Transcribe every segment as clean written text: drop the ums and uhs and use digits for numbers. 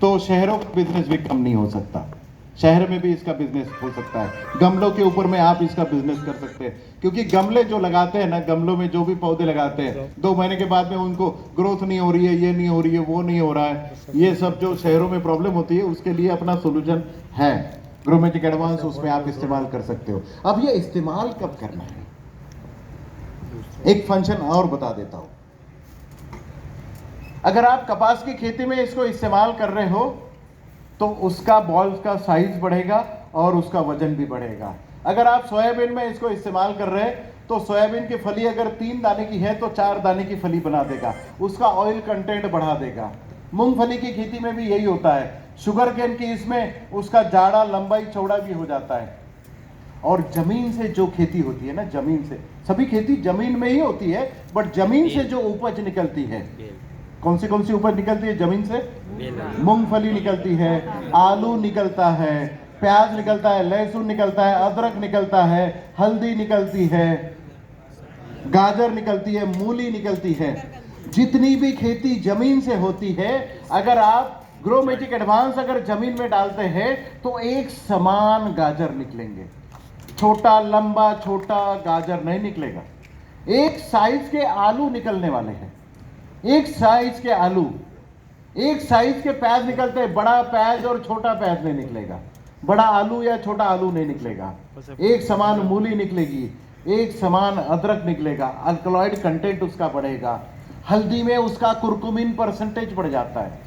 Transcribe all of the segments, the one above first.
तो शहरों का बिजनेस भी कम नहीं हो सकता। शहर में भी इसका बिजनेस हो सकता है। गमलों के ऊपर में आप इसका बिजनेस कर सकते हैं, क्योंकि गमले जो लगाते हैं ना, गमलों में जो भी पौधे लगाते हैं 2 महीने के बाद में उनको ग्रोथ नहीं हो रही है, ये नहीं हो रही है, वो नहीं हो रहा है, ये सब जो शहरों में प्रॉब्लम होती है उसके लिए अपना सोल्यूशन है ग्रोमेटिक एडवांस, उसमें आप इस्तेमाल कर सकते हो। अब ये इस्तेमाल कब करना है, एक फंक्शन और बता देता हूं। अगर आप कपास की खेती में इसको इस्तेमाल कर रहे हो तो उसका बॉल्स का साइज बढ़ेगा और उसका वजन भी बढ़ेगा। अगर आप सोयाबीन में इसको इस्तेमाल कर रहे हैं तो सोयाबीन की फली अगर 3 दाने की है तो 4 दाने की फली बना देगा, उसका ऑयल कंटेंट बढ़ा देगा। मूंगफली की खेती में भी यही होता है। शुगर केन की इसमें उसका जाड़ा, लंबाई, चौड़ा भी हो जाता है। और जमीन से जो खेती होती है ना, जमीन से, सभी खेती जमीन में ही होती है, बट जमीन से जो उपज निकलती है, कौन सी उपज निकलती है जमीन से? मूंगफली निकलती है, आलू निकलता है, प्याज निकलता है, लहसुन निकलता है, अदरक निकलता है, हल्दी निकलती है, गाजर निकलती है, मूली निकलती है। जितनी भी खेती जमीन से होती है, अगर आप ग्रोमेटिक एडवांस अगर जमीन में डालते हैं तो एक समान गाजर निकलेंगे। छोटा लंबा छोटा गाजर नहीं निकलेगा। एक साइज के आलू निकलने वाले हैं, एक साइज के आलू, एक साइज के प्याज निकलते हैं। बड़ा प्याज और छोटा प्याज नहीं निकलेगा, बड़ा आलू या छोटा आलू नहीं निकलेगा। एक समान मूली निकलेगी, एक समान अदरक निकलेगा, अल्कलॉइड कंटेंट उसका बढ़ेगा। हल्दी में उसका कुरकुमिन परसेंटेज बढ़ जाता है।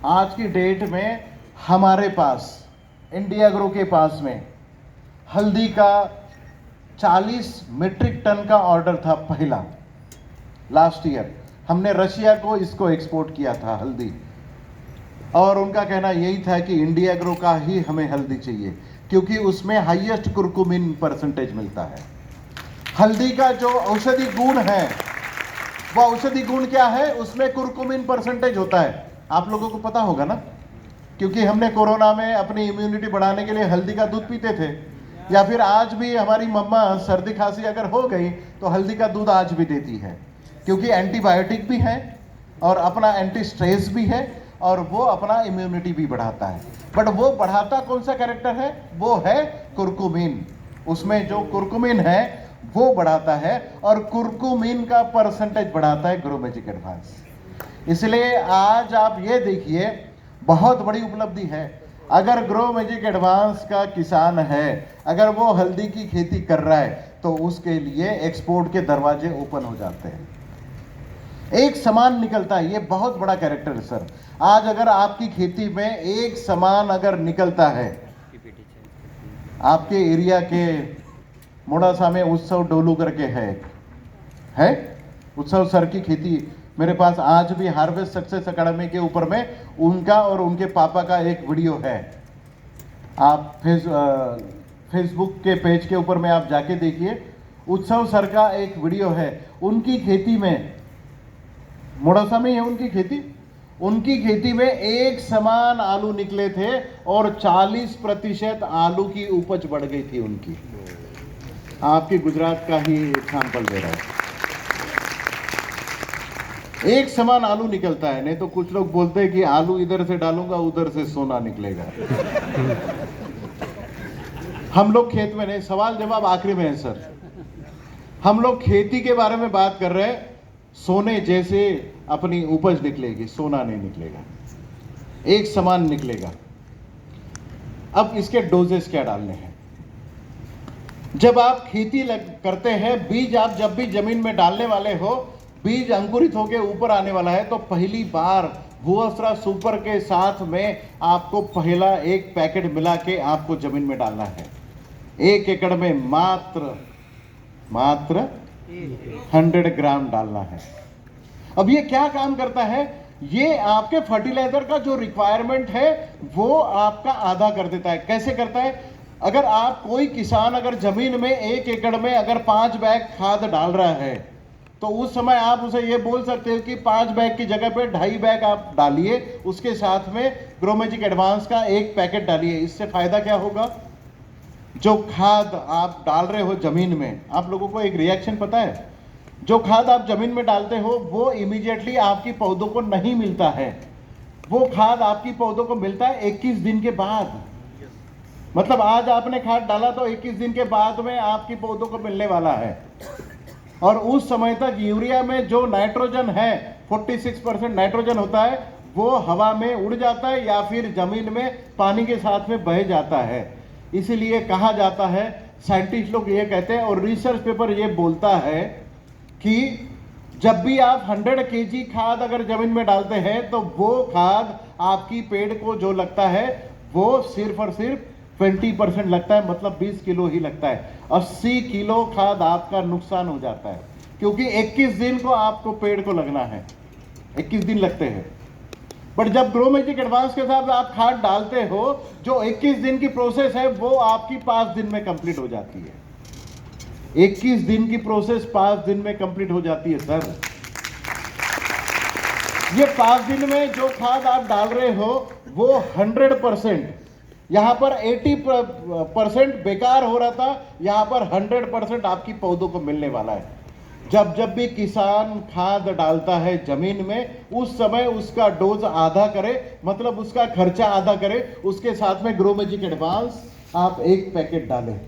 आज की डेट में हमारे पास इंडिया ग्रो के पास में हल्दी का 40 मीट्रिक टन का ऑर्डर था पहला, लास्ट ईयर। हमने रशिया को इसको एक्सपोर्ट किया था हल्दी, और उनका कहना यही था कि इंडिया ग्रो का ही हमें हल्दी चाहिए, क्योंकि उसमें हाईएस्ट कुरकुमिन परसेंटेज मिलता है। हल्दी का जो औषधि गुण है, वो औषधि गुण क्या है? उसमें कुरकुमिन परसेंटेज होता है। आप लोगों को पता होगा ना, क्योंकि हमने कोरोना में अपनी इम्यूनिटी बढ़ाने के लिए हल्दी का दूध पीते थे, या फिर आज भी हमारी मम्मा सर्दी खांसी अगर हो गई तो हल्दी का दूध आज भी देती है, क्योंकि एंटीबायोटिक भी है और अपना एंटी स्ट्रेस भी है, और वो अपना इम्यूनिटी भी बढ़ाता है। बट वो बढ़ाता कौन सा कैरेक्टर है? वो है कुरकुमिन। उसमें जो कुरकुमिन है वो बढ़ाता है, और कुरकुमिन का परसेंटेज बढ़ाता है ग्रोमेटिक एडवांस। इसलिए आज आप ये देखिए, बहुत बड़ी उपलब्धि है। अगर ग्रोमेटिक एडवांस का किसान है, अगर वो हल्दी की खेती कर रहा है, तो उसके लिए एक्सपोर्ट के दरवाजे ओपन हो जाते हैं। एक समान निकलता है, ये बहुत बड़ा कैरेक्टर है सर। आज अगर आपकी खेती में एक समान अगर निकलता है, आपके एरिया के मोड़ासा में उत्सव डोलू करके है उत्सव सर की खेती मेरे पास आज भी हार्वेस्ट सक्सेस अकेडमी के ऊपर में उनका और उनके पापा का एक वीडियो है। आप फेसबुक के पेज के ऊपर में आप जाके देखिए, उत्सव सर का एक वीडियो है। उनकी खेती में, मोड़ासा में है उनकी खेती में एक समान आलू निकले थे और 40% आलू की उपज बढ़ गई थी उनकी। आपकी गुजरात का ही एग्जाम्पल दे रहा है। एक समान आलू निकलता है, नहीं तो कुछ लोग बोलते हैं कि आलू इधर से डालूंगा उधर से सोना निकलेगा। हम लोग खेत में नहीं, सवाल जवाब आखिरी में है सर। हम लोग खेती के बारे में बात कर रहे हैं, सोने जैसे अपनी उपज निकलेगी, सोना नहीं निकलेगा, एक समान निकलेगा। अब इसके डोजेस क्या डालने हैं? जब आप खेती करते हैं, बीज आप जब भी जमीन में डालने वाले हो, बीज अंकुरित होकर ऊपर आने वाला है, तो पहली बार भूअस्त्रा सुपर के साथ में आपको पहला एक पैकेट मिला के आपको जमीन में डालना है। 1 एकड़ में मात्र 100 ग्राम डालना है। अब ये क्या काम करता है? ये आपके फर्टिलाइजर का जो रिक्वायरमेंट है वो आपका आधा कर देता है। कैसे करता है? अगर आप कोई किसान अगर जमीन में 1 एकड़ में अगर 5 बैग खाद डाल रहा है, तो उस समय आप उसे ये बोल सकते हो कि 5 बैग की जगह पे 2.5 बैग आप डालिए, उसके साथ में ग्रोमेटिक एडवांस का 1 पैकेट डालिए। इससे फायदा क्या होगा? जो खाद आप डाल रहे हो जमीन में, आप लोगों को एक रिएक्शन पता है? जो खाद आप जमीन में डालते हो वो इमीडिएटली आपकी पौधों को नहीं मिलता है। वो खाद आपकी पौधों को मिलता है 21 दिन के बाद। मतलब आज आपने खाद डाला तो 21 दिन के बाद में आपकी पौधों को मिलने वाला है। और उस समय तक यूरिया में जो नाइट्रोजन है 46% नाइट्रोजन होता है, वो हवा में उड़ जाता है या फिर जमीन में पानी के साथ में बह जाता है। इसीलिए कहा जाता है, साइंटिस्ट लोग ये कहते हैं और रिसर्च पेपर ये बोलता है कि जब भी आप 100 kg खाद अगर जमीन में डालते हैं तो वो खाद आपकी पेड़ को जो लगता है वो सिर्फ और सिर्फ 20% लगता है, मतलब 20 किलो ही लगता है। 80 किलो खाद आपका नुकसान हो जाता है, क्योंकि 21 दिन को आपको पेड़ को लगना है, 21 दिन लगते हैं। बट जब ग्रो मैजिक एडवांस के साथ आप खाद डालते हो, जो 21 दिन की प्रोसेस है वो आपकी 5 दिन में कंप्लीट हो जाती है। 21 दिन की प्रोसेस 5 दिन में कंप्लीट हो जाती है सर। ये 5 दिन में जो खाद आप डाल रहे हो वो 100%, यहां पर 80% बेकार हो रहा था, यहां पर 100% आपकी पौधों को मिलने वाला है। जब भी किसान खाद डालता है जमीन में, उस समय उसका डोज आधा करे, मतलब उसका खर्चा आधा करे, उसके साथ में ग्रो मैजिक एडवांस आप 1 पैकेट डालें।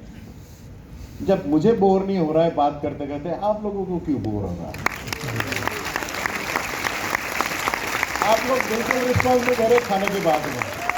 जब मुझे बोर नहीं हो रहा है बात करते करते, आप लोगों को क्यों बोर हो रहा है? आप लोग बिल्कुल रिस्पॉन्स नहीं दे रहे खाने के बाद में।